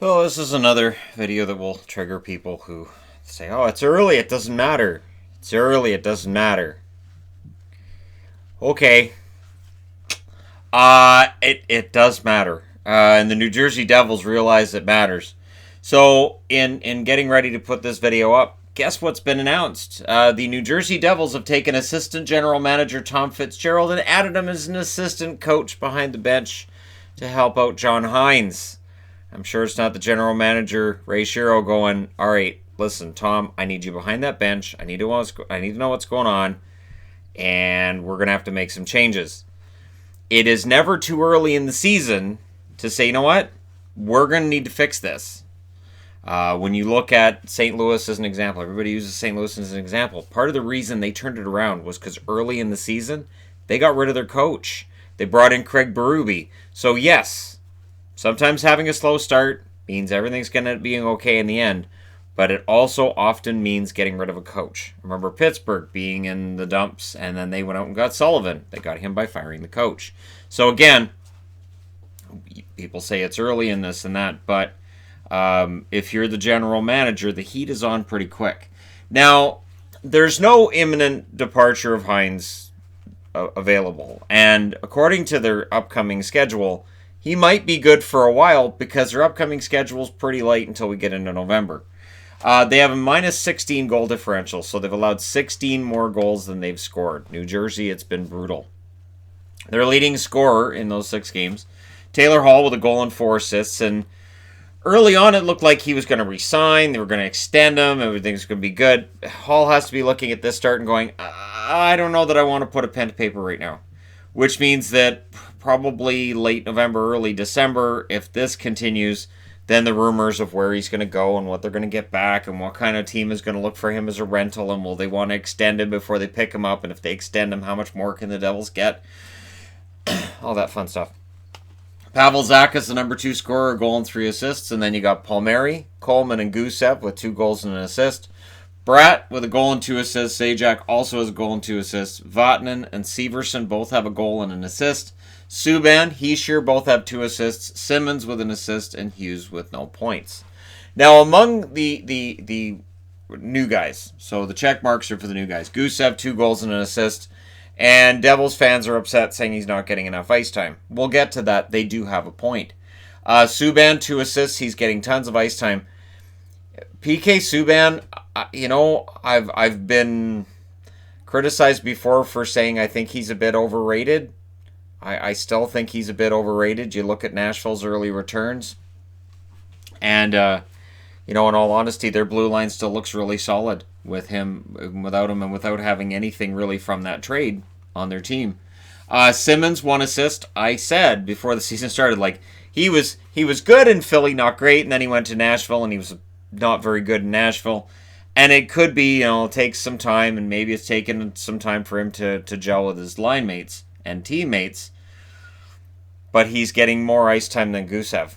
Well, this is another video that will trigger people who say, oh, it's early, it doesn't matter. It's early, it doesn't matter. Okay. It does matter. And the New Jersey Devils realize it matters. So, in getting ready to put this video up, guess what's been announced? The New Jersey Devils have taken assistant general manager Tom Fitzgerald and added him as an assistant coach behind the bench to help out John Hines. I'm sure it's not the general manager, Ray Shero, going, all right, listen, Tom, I need you behind that bench. I need to know what's going on, and we're going to have to make some changes. It is never too early in the season to say, you know what, we're going to need to fix this. When you look at St. Louis as an example, everybody uses St. Louis as an example. Part of the reason they turned it around was because early in the season, they got rid of their coach. They brought in Craig Berube. So yes, sometimes having a slow start means everything's going to be okay in the end, but it also often means getting rid of a coach. Remember Pittsburgh being in the dumps, and then they went out and got Sullivan. They got him by firing the coach. So again, people say it's early in this and that, but if you're the general manager, the heat is on pretty quick. Now, there's no imminent departure of Hines available, and according to their upcoming schedule, he might be good for a while because their upcoming schedule is pretty light until we get into November. They have a minus 16 goal differential, so they've allowed 16 more goals than they've scored. New Jersey, it's been brutal. Their leading scorer in those 6 games, Taylor Hall, with a goal and 4 assists, and early on it looked like he was going to resign, they were going to extend him, everything's going to be good. Hall has to be looking at this start and going, I don't know that I want to put a pen to paper right now. Which means that probably late November, early December, if this continues, then the rumors of where he's going to go and what they're going to get back and what kind of team is going to look for him as a rental, and will they want to extend him before they pick him up, and if they extend him, how much more can the Devils get? All that fun stuff. Pavel Zacha's the number 2 scorer, a goal and 3 assists, and then you got Palmieri, Coleman, and Gusev with 2 goals and an assist. Bratt with a goal and 2 assists. Zajac also has a goal and 2 assists. Vatanen and Severson both have a goal and an assist. Subban, Hischier both have 2 assists. Simmons with an assist, and Hughes with no points. Now, among the new guys, so the check marks are for the new guys. Gusev, 2 goals and an assist. And Devils fans are upset saying he's not getting enough ice time. We'll get to that. They do have a point. Subban, 2 assists. He's getting tons of ice time. PK Subban, I've been criticized before for saying I think he's a bit overrated. I still think he's a bit overrated. You look at Nashville's early returns, and in all honesty, their blue line still looks really solid with him, without him, and without having anything really from that trade on their team. Simmons, 1 assist. I said before the season started, like he was good in Philly, not great, and then he went to Nashville and he was not very good in Nashville. And it could be, it takes some time, and maybe it's taken some time for him to gel with his line mates and teammates. But he's getting more ice time than Gusev.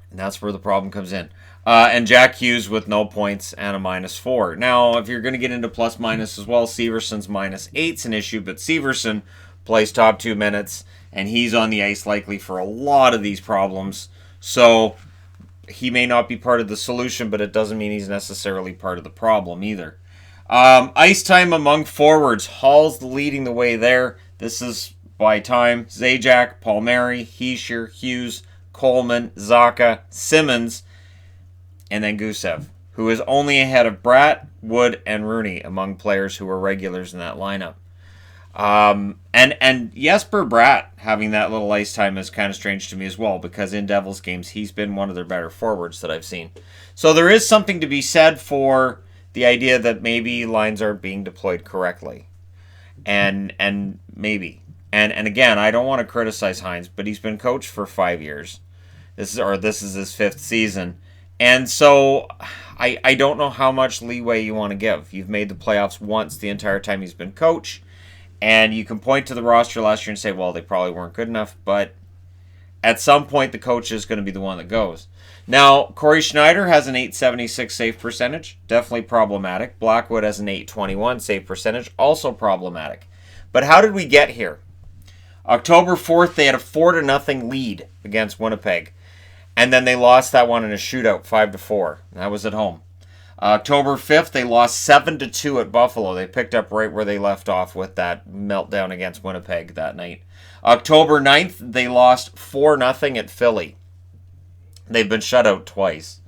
And that's where the problem comes in. And Jack Hughes with no points and a minus 4. Now, if you're going to get into plus minus as well, Severson's minus 8's an issue, but Severson plays top 2 minutes, and he's on the ice likely for a lot of these problems. So he may not be part of the solution, but it doesn't mean he's necessarily part of the problem either. Ice time among forwards. Hall's leading the way there. This is by time. Zajac, Palmieri, Hischier, Hughes, Coleman, Zacha, Simmons, and then Gusev, who is only ahead of Bratt, Wood, and Rooney among players who are regulars in that lineup. And Jesper Bratt having that little ice time is kind of strange to me as well, because in Devils games he's been one of their better forwards that I've seen. So there is something to be said for the idea that maybe lines aren't being deployed correctly, and maybe and again, I don't want to criticize Hines, but he's been coached for 5 years. This is his 5th season. And so I don't know how much leeway you want to give. You've made the playoffs once the entire time he's been coach, and you can point to the roster last year and say, well, they probably weren't good enough, but at some point the coach is going to be the one that goes. Now, Corey Schneider has an .876 save percentage, definitely problematic. Blackwood has an .821 save percentage, also problematic. But how did we get here? October 4th, they had a 4-0 lead against Winnipeg. And then they lost that one in a shootout, 5-4. That was at home. October 5th, they lost 7-2 at Buffalo. They picked up right where they left off with that meltdown against Winnipeg that night. October 9th, they lost 4-0 at Philly. They've been shut out twice.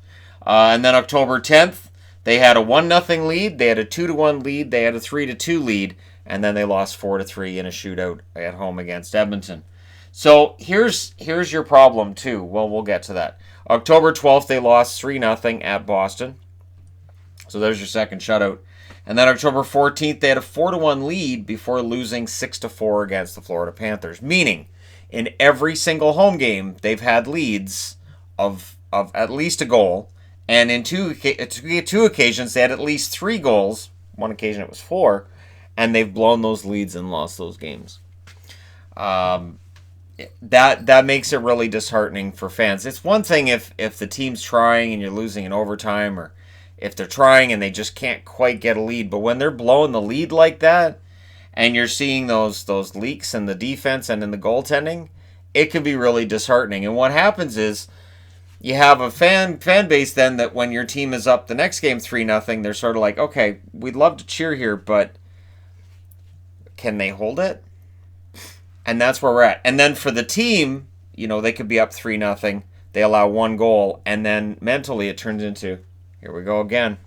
And then October 10th, they had a 1-0 lead, they had a 2-1 lead, they had a 3-2 lead, and then they lost 4-3 in a shootout at home against Edmonton. So here's your problem too. Well, we'll get to that. October 12th, they lost 3-0 at Boston. So there's your second shutout. And then October 14th, they had a 4-1 lead before losing 6-4 against the Florida Panthers. Meaning, in every single home game, they've had leads of at least a goal. And in two occasions, they had at least 3 goals. One occasion it was 4. And they've blown those leads and lost those games. That makes it really disheartening for fans. It's one thing if the team's trying and you're losing in overtime, or if they're trying and they just can't quite get a lead. But when they're blowing the lead like that, and you're seeing those leaks in the defense and in the goaltending, it can be really disheartening. And what happens is you have a fan base then that when your team is up the next game 3-0, they're sort of like, okay, we'd love to cheer here, but can they hold it? And that's where we're at. And then for the team, they could be up 3-0. They allow 1 goal, and then mentally it turns into, here we go again.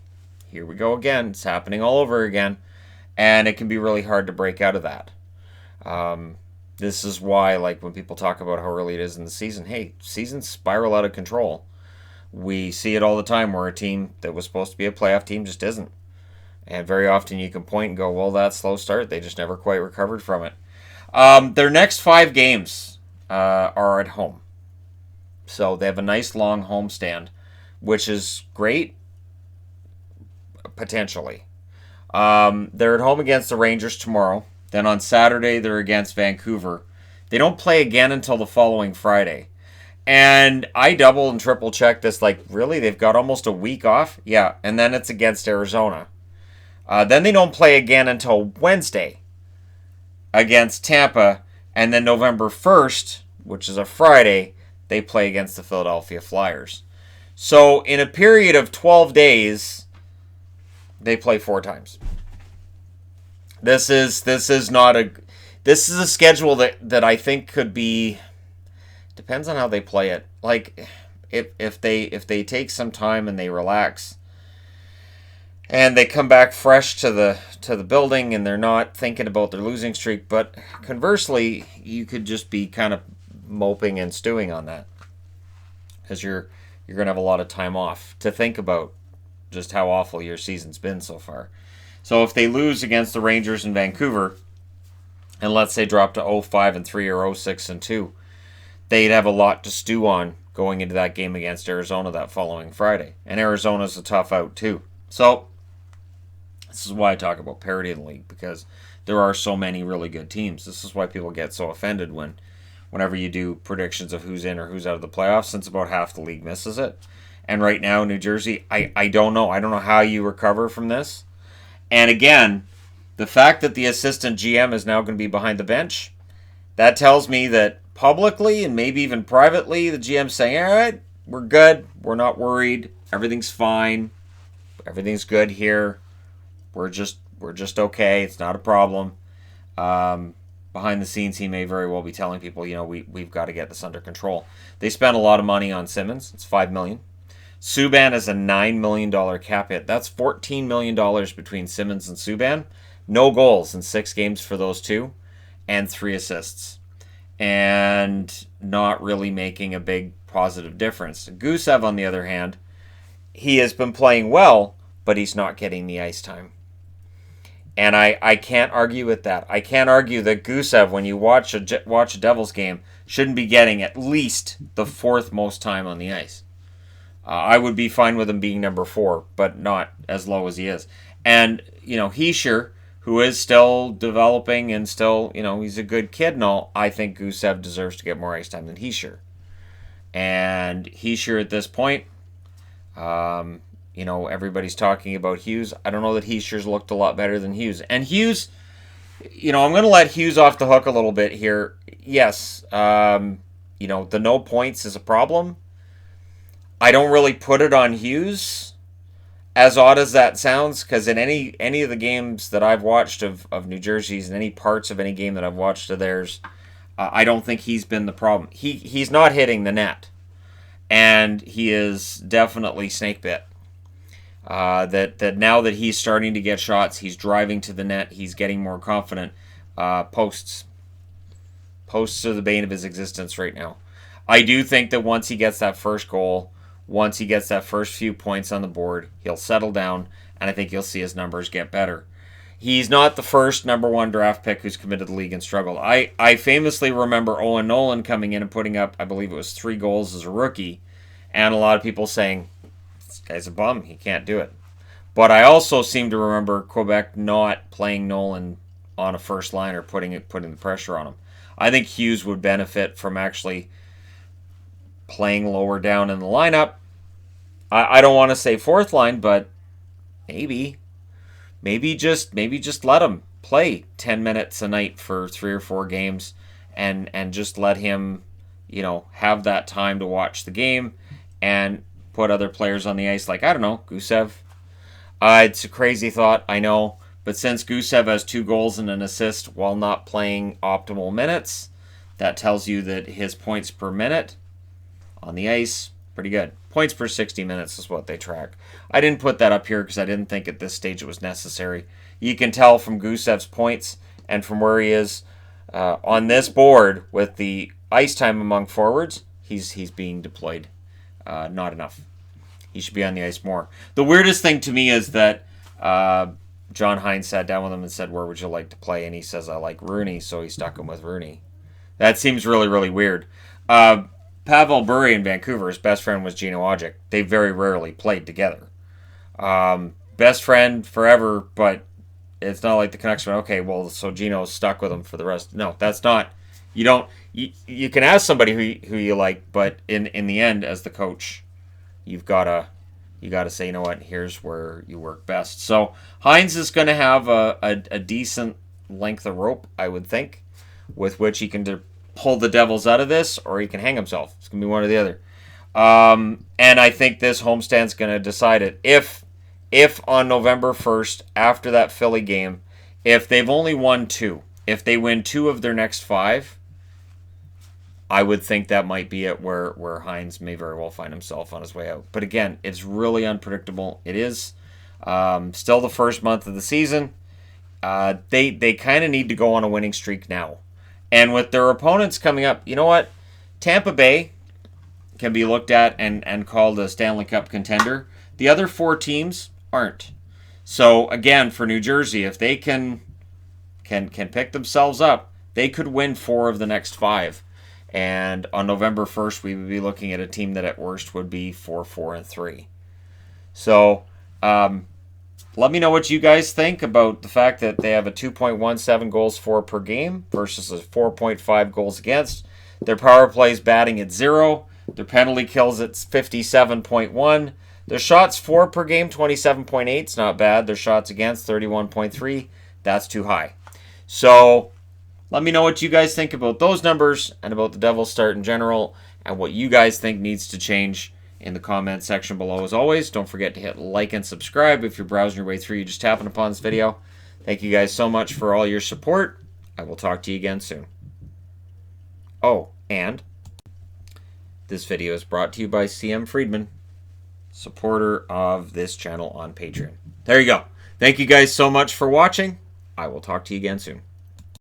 Here we go again. It's happening all over again. And it can be really hard to break out of that. This is why, like, when people talk about how early it is in the season, hey, seasons spiral out of control. We see it all the time where a team that was supposed to be a playoff team just isn't. And very often you can point and go, well, that slow start, they just never quite recovered from it. Their next 5 games are at home. So they have a nice long homestand, which is great, potentially. They're at home against the Rangers tomorrow. Then on Saturday, they're against Vancouver. They don't play again until the following Friday. And I double and triple check this, like, really? They've got almost a week off? Yeah, and then it's against Arizona. Then they don't play again until Wednesday against Tampa. And then November 1st, which is a Friday, they play against the Philadelphia Flyers. So in a period of 12 days, they play 4 times. This is a schedule that I think could be, depends on how they play it. Like if they take some time and they relax and they come back fresh to the building and they're not thinking about their losing streak, but conversely, you could just be kind of moping and stewing on that because you're going to have a lot of time off to think about just how awful your season's been so far. So if they lose against the Rangers in Vancouver, and let's say drop to 0-5-3 or 0-6-2, they'd have a lot to stew on going into that game against Arizona that following Friday. And Arizona's a tough out too. So this is why I talk about parity in the league, because there are so many really good teams. This is why people get so offended whenever you do predictions of who's in or who's out of the playoffs, since about half the league misses it. And right now, New Jersey, I don't know. I don't know how you recover from this. And again, the fact that the assistant GM is now going to be behind the bench, that tells me that publicly and maybe even privately, the GM's saying, all right, we're good. We're not worried. Everything's fine. Everything's good here. We're just okay. It's not a problem. Behind the scenes, he may very well be telling people, we've got to get this under control. They spent a lot of money on Simmons. It's $5 million. Subban is a $9 million cap hit. That's $14 million between Simmons and Subban. No goals in 6 games for those two, and 3 assists. And not really making a big positive difference. Gusev, on the other hand, he has been playing well, but he's not getting the ice time. And I can't argue with that. I can't argue that Gusev, when you watch a Devils game, shouldn't be getting at least the 4th most time on the ice. I would be fine with him being number 4, but not as low as he is. And, Hischier, who is still developing and still, he's a good kid and all, I think Gusev deserves to get more ice time than Hischier. And Hischier at this point, everybody's talking about Hughes. I don't know that Hischier's looked a lot better than Hughes. And Hughes, I'm going to let Hughes off the hook a little bit here. Yes, the no points is a problem. I don't really put it on Hughes, as odd as that sounds, because in any of the games that I've watched of New Jersey's, and any parts of any game that I've watched of theirs, I don't think he's been the problem. He's not hitting the net, and he is definitely snake bit. That now that he's starting to get shots, he's driving to the net, he's getting more confident. Posts are the bane of his existence right now. I do think that once he gets that first goal, once he gets that first few points on the board, he'll settle down, and I think you'll see his numbers get better. He's not the first number one draft pick who's committed to the league and struggled. I famously remember Owen Nolan coming in and putting up, I believe it was 3 goals as a rookie, and a lot of people saying, this guy's a bum, he can't do it. But I also seem to remember Quebec not playing Nolan on a first line or putting the pressure on him. I think Hughes would benefit from actually playing lower down in the lineup. I don't want to say fourth line, but maybe just let him play 10 minutes a night for 3 or 4 games, and just let him, have that time to watch the game and put other players on the ice, like, I don't know, Gusev. It's a crazy thought, I know, but since Gusev has 2 goals and an assist while not playing optimal minutes, that tells you that his points per minute on the ice, pretty good. Points per 60 minutes is what they track. I didn't put that up here because I didn't think at this stage it was necessary. You can tell from Gusev's points and from where he is on this board with the ice time among forwards, he's being deployed. Not enough. He should be on the ice more. The weirdest thing to me is that John Hines sat down with him and said, where would you like to play? And he says, I like Rooney, so he stuck him with Rooney. That seems really, really weird. Pavel Bure in Vancouver, his best friend was Gino Ojic. They very rarely played together. Best friend forever, but it's not like the connection. Okay, well, so Gino's stuck with him for the rest. No, that's not. You don't. You can ask somebody who you like, but in the end, as the coach, you gotta say, you know what, here's where you work best. So Hines is going to have a decent length of rope, I would think, with which he can pull the Devils out of this, or he can hang himself. It's going to be one or the other. And I think this homestand's going to decide it. If on November 1st, after that Philly game, if they've only won 2, if they win 2 of their next 5, I would think that might be it where Hines may very well find himself on his way out. But again, it's really unpredictable. It is still the first month of the season. They kind of need to go on a winning streak now. And with their opponents coming up, you know what? Tampa Bay can be looked at and called a Stanley Cup contender. The other 4 teams aren't. So again, for New Jersey, if they can pick themselves up, they could win 4 of the next 5. And on November 1st, we would be looking at a team that at worst would be 4-4-3. So let me know what you guys think about the fact that they have a 2.17 goals for per game versus a 4.5 goals against. Their power play is batting at 0. Their penalty kills at 57.1. Their shots for per game, 27.8. It's not bad. Their shots against, 31.3. That's too high. So let me know what you guys think about those numbers and about the Devils start in general, and what you guys think needs to change in the comment section below. As always, don't forget to hit like and subscribe if you're browsing your way through. You're just tapping upon this video. Thank you guys so much for all your support. I will talk to you again soon. Oh, and this video is brought to you by CM Friedman, supporter of this channel on Patreon. There you go. Thank you guys so much for watching. I will talk to you again soon.